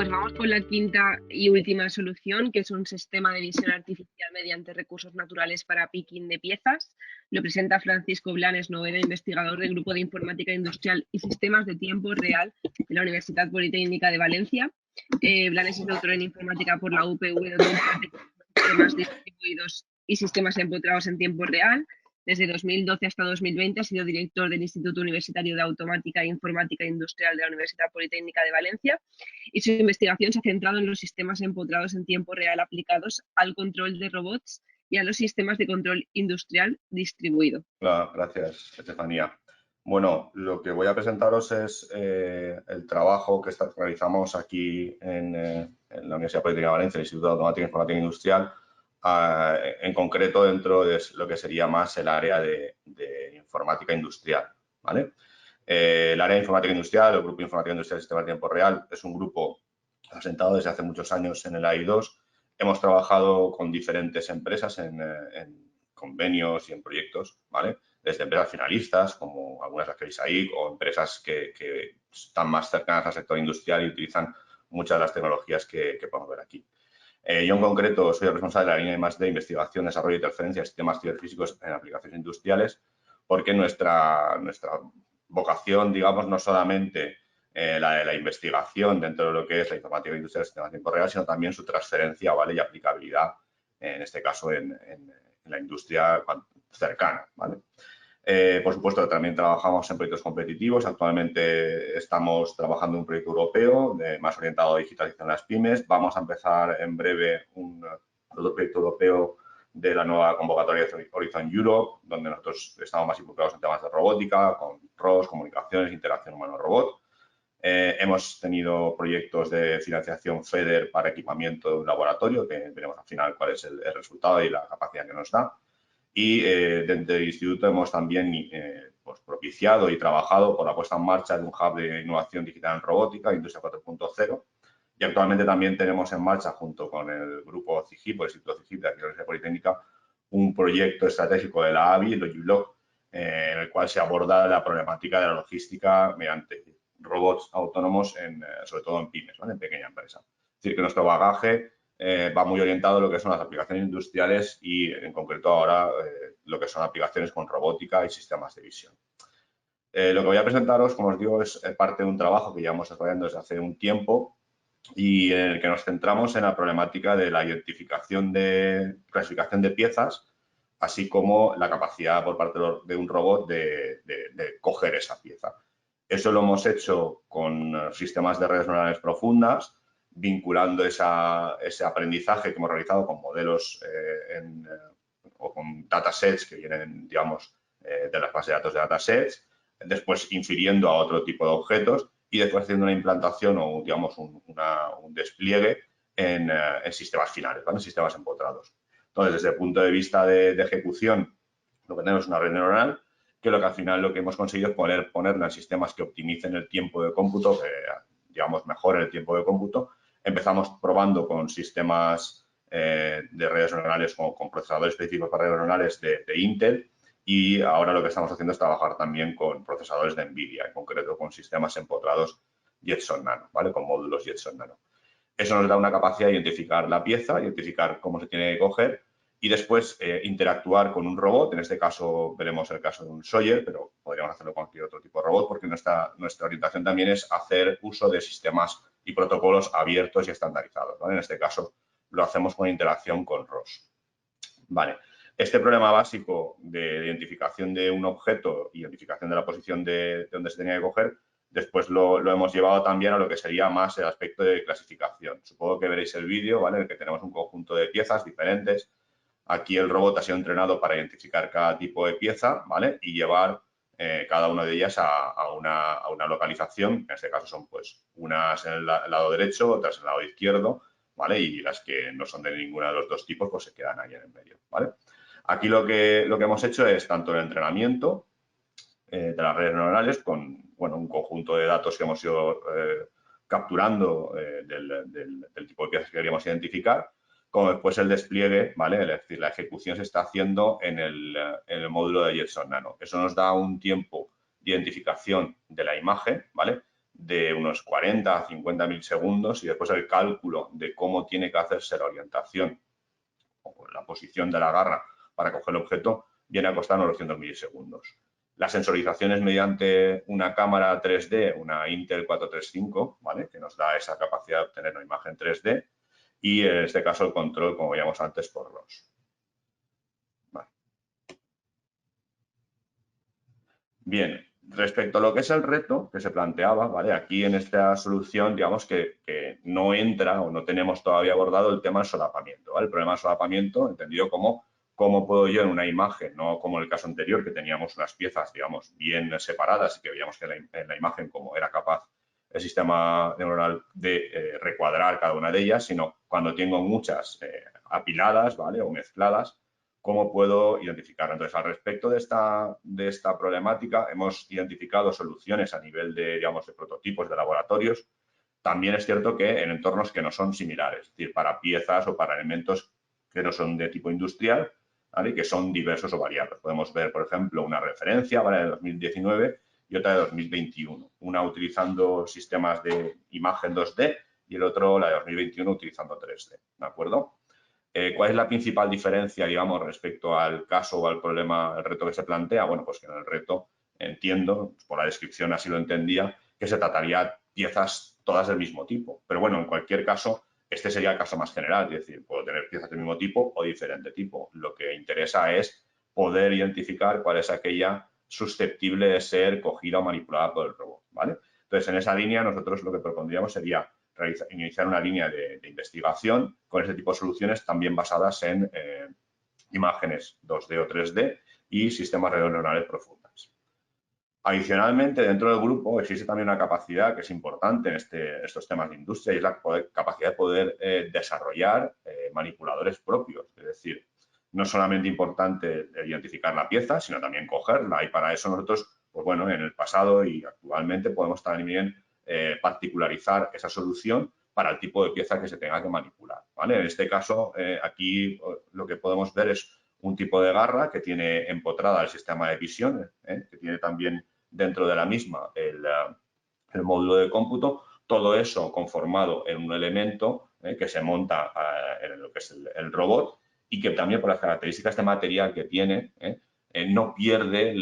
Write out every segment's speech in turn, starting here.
Nos vamos con la quinta y última solución, que es un sistema de visión artificial mediante recursos naturales para picking de piezas. Lo presenta Francisco Blanes Noguera, investigador del Grupo de Informática Industrial y Sistemas de Tiempo Real de la Universidad Politécnica de Valencia. Blanes es doctor en informática por la UPV, donde imparte sistemas distribuidos y sistemas empotrados en tiempo real. Desde 2012 hasta 2020 ha sido director del Instituto Universitario de Automática e Informática Industrial de la Universidad Politécnica de Valencia, y su investigación se ha centrado en los sistemas empotrados en tiempo real aplicados al control de robots y a los sistemas de control industrial distribuido. Gracias, Estefanía. Bueno, lo que voy a presentaros es el trabajo que realizamos aquí en la Universidad Politécnica de Valencia, el Instituto de Automática e Informática Industrial, en concreto dentro de lo que sería más el área de informática industrial, ¿vale? El área de informática industrial, el Grupo de Informática Industrial y Sistemas de Tiempo Real, es un grupo asentado desde hace muchos años en el AI2. Hemos trabajado con diferentes empresas en convenios y en proyectos, ¿vale? Desde empresas finalistas, como algunas de las que veis ahí, o empresas que están más cercanas al sector industrial y utilizan muchas de las tecnologías que podemos ver aquí. Yo en concreto soy el responsable de la línea de investigación, desarrollo y transferencia de sistemas ciberfísicos en aplicaciones industriales, porque nuestra vocación, digamos, no solamente la de la investigación dentro de lo que es la informática industrial y sistemas en tiempo real, sino también su transferencia, ¿vale? Y aplicabilidad, en este caso, en la industria cercana, ¿vale? Por supuesto, también trabajamos en proyectos competitivos. Actualmente estamos trabajando en un proyecto europeo más orientado a digitalización de las pymes. Vamos a empezar en breve otro proyecto europeo de la nueva convocatoria de Horizon Europe, donde nosotros estamos más involucrados en temas de robótica, con ROS, comunicaciones, interacción humano-robot. Hemos tenido proyectos de financiación FEDER para equipamiento de un laboratorio, que veremos al final cuál es el resultado y la capacidad que nos da. Y dentro del instituto hemos también pues, propiciado y trabajado por la puesta en marcha de un hub de innovación digital en robótica, Industria 4.0. Y actualmente también tenemos en marcha, junto con el grupo CIGIP, o el Instituto CIGIP de aquí de la Universidad Politécnica, un proyecto estratégico de la AVI, el Logibloc, en el cual se aborda la problemática de la logística mediante robots autónomos, sobre todo en pymes, ¿vale? En pequeña empresa. Es decir, que nuestro bagaje va muy orientado a lo que son las aplicaciones industriales y, en concreto, ahora lo que son aplicaciones con robótica y sistemas de visión. Lo que voy a presentaros, como os digo, es parte de un trabajo que llevamos desarrollando desde hace un tiempo y en el que nos centramos en la problemática de la identificación clasificación de piezas, así como la capacidad por parte de un robot de coger esa pieza. Eso lo hemos hecho con sistemas de redes neuronales profundas, vinculando ese aprendizaje que hemos realizado con modelos o con datasets que vienen, digamos, de las bases de datos de datasets, después infiriendo a otro tipo de objetos y después haciendo una implantación o, digamos, un despliegue en sistemas finales, ¿vale? En sistemas empotrados. Entonces, desde el punto de vista de ejecución, lo que tenemos es una red neuronal que al final lo que hemos conseguido es ponerla en sistemas que optimicen el tiempo de cómputo, que, digamos, mejoren el tiempo de cómputo. Empezamos probando con sistemas de redes neuronales con procesadores específicos para redes neuronales de Intel, y ahora lo que estamos haciendo es trabajar también con procesadores de NVIDIA, en concreto con sistemas empotrados Jetson Nano, ¿vale? Con módulos Jetson Nano. Eso nos da una capacidad de identificar la pieza, identificar cómo se tiene que coger y después interactuar con un robot. En este caso veremos el caso de un Sawyer, pero podríamos hacerlo con cualquier otro tipo de robot, porque nuestra orientación también es hacer uso de sistemas y protocolos abiertos y estandarizados, ¿vale? En este caso lo hacemos con interacción con ROS. Vale. Este problema básico de identificación de un objeto, identificación de la posición de donde se tenía que coger, después lo hemos llevado también a lo que sería más el aspecto de clasificación. Supongo que veréis el vídeo, ¿vale? En el que tenemos un conjunto de piezas diferentes. Aquí el robot ha sido entrenado para identificar cada tipo de pieza, ¿vale? Y llevar cada una de ellas a una localización. En este caso son, pues, unas en el lado derecho, otras en el lado izquierdo, ¿vale? Y las que no son de ninguno de los dos tipos, pues se quedan ahí en el medio, ¿vale? Aquí lo que hemos hecho es tanto el entrenamiento de las redes neuronales con, bueno, un conjunto de datos que hemos ido capturando del tipo de piezas que queríamos identificar, como después el despliegue, ¿vale? Es decir, la ejecución se está haciendo en el módulo de Jetson Nano. Eso nos da un tiempo de identificación de la imagen, ¿vale? de unos 40 a 50 milisegundos y después el cálculo de cómo tiene que hacerse la orientación o la posición de la garra para coger el objeto viene a costar unos 200 milisegundos. La sensorización es mediante una cámara 3D, una Intel 435, ¿vale? Que nos da esa capacidad de obtener una imagen 3D y en este caso el control, como veíamos antes, por ROS. Vale. Bien, respecto a lo que es el reto que se planteaba, ¿vale? Aquí en esta solución, digamos que no entra o no tenemos todavía abordado el tema del solapamiento, ¿vale? El problema del solapamiento, entendido como cómo puedo yo en una imagen, no como en el caso anterior, que teníamos unas piezas, digamos, bien separadas y que veíamos que en la imagen cómo era capaz el sistema neuronal de recuadrar cada una de ellas, sino cuando tengo muchas apiladas, ¿vale? O mezcladas, cómo puedo identificarlo. Entonces, al respecto de esta problemática, hemos identificado soluciones a nivel de, digamos, de prototipos de laboratorios. También es cierto que en entornos que no son similares, es decir, para piezas o para elementos que no son de tipo industrial, ¿vale? Que son diversos o variados. Podemos ver, por ejemplo, una referencia, ¿vale? De 2019 y otra de 2021. Una utilizando sistemas de imagen 2D y el otro, la de 2021, utilizando 3D, ¿de acuerdo? ¿Cuál es la principal diferencia, digamos, respecto al caso o al problema, el reto que se plantea? Bueno, pues que en el reto entiendo, por la descripción así lo entendía, que se trataría piezas todas del mismo tipo. Pero bueno, en cualquier caso, este sería el caso más general, es decir, puedo tener piezas del mismo tipo o diferente tipo. Lo que interesa es poder identificar cuál es aquella susceptible de ser cogida o manipulada por el robot, ¿vale? Entonces, en esa línea, nosotros lo que propondríamos sería iniciar una línea de investigación con este tipo de soluciones también basadas en imágenes 2D o 3D y sistemas redes neuronales profundas. Adicionalmente, dentro del grupo existe también una capacidad que es importante en estos temas de industria y es la capacidad de poder desarrollar manipuladores propios. Es decir, no solamente importante identificar la pieza, sino también cogerla. Y para eso nosotros, pues bueno, en el pasado y actualmente podemos también particularizar esa solución para el tipo de pieza que se tenga que manipular, ¿vale? En este caso, aquí lo que podemos ver es un tipo de garra que tiene empotrada el sistema de visión, que tiene también dentro de la misma el módulo de cómputo, todo eso conformado en un elemento que se monta en lo que es el robot y que también por las características de material que tiene, no pierde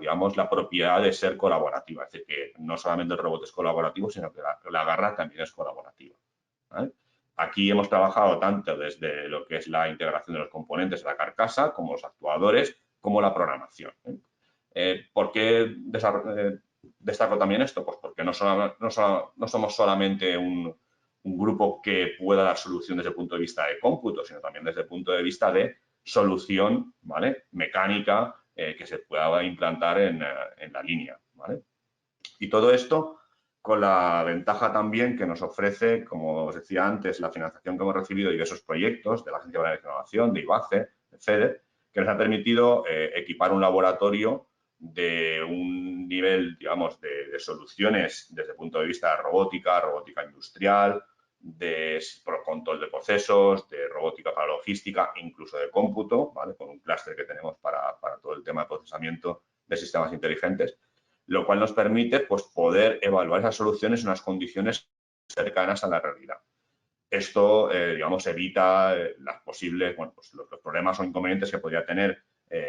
digamos, la propiedad de ser colaborativa. Es decir, que no solamente el robot es colaborativo, sino que la garra también es colaborativa, ¿vale? Aquí hemos trabajado tanto desde lo que es la integración de los componentes de la carcasa, como los actuadores, como la programación. ¿Por qué destaco también esto? Pues porque no somos solamente un grupo que pueda dar solución desde el punto de vista de cómputo, sino también desde el punto de vista de solución, ¿vale? Mecánica que se pueda implantar en la línea, ¿vale? Y todo esto con la ventaja también que nos ofrece, como os decía antes, la financiación que hemos recibido de diversos proyectos de la Agencia Vasca de Innovación, de IBACE, de FEDER, que nos ha permitido equipar un laboratorio de un nivel, digamos, de soluciones desde el punto de vista de robótica, robótica industrial, de control de procesos, de robótica para logística, incluso de cómputo, ¿vale? Con un clúster que tenemos para todo el tema de procesamiento de sistemas inteligentes, lo cual nos permite pues, poder evaluar esas soluciones en unas condiciones cercanas a la realidad. Esto, digamos, evita las posibles, bueno, pues los problemas o inconvenientes que podría tener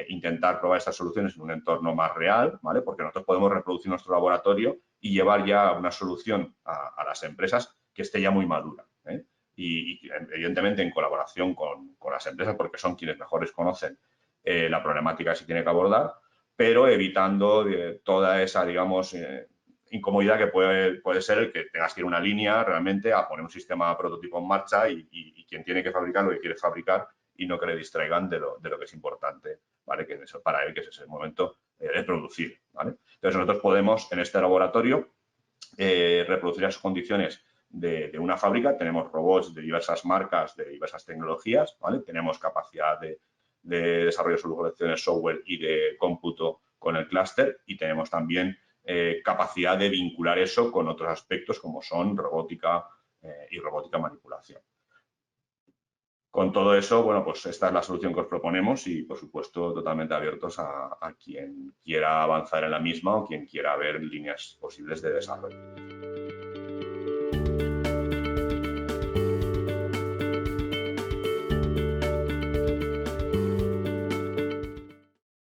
intentar probar estas soluciones en un entorno más real, ¿vale? Porque nosotros podemos reproducir nuestro laboratorio y llevar ya una solución a las empresas que esté ya muy madura, ¿eh? Y evidentemente en colaboración con las empresas, porque son quienes mejores conocen la problemática que se tiene que abordar, pero evitando toda esa, digamos, incomodidad que puede ser el que tengas que ir a una línea realmente a poner un sistema prototipo en marcha y quien tiene que fabricar lo que quiere fabricar y no que le distraigan de lo que es importante, ¿vale? Que eso, para él, que es ese momento de producir, ¿vale? Entonces, nosotros podemos, en este laboratorio, reproducir las condiciones de una fábrica. Tenemos robots de diversas marcas, de diversas tecnologías, ¿vale? Tenemos capacidad de desarrollo de soluciones software y de cómputo con el clúster y tenemos también capacidad de vincular eso con otros aspectos como son robótica y robótica manipulación. Con todo eso, bueno, pues esta es la solución que os proponemos y, por supuesto, totalmente abiertos a quien quiera avanzar en la misma o quien quiera ver líneas posibles de desarrollo. Adiós.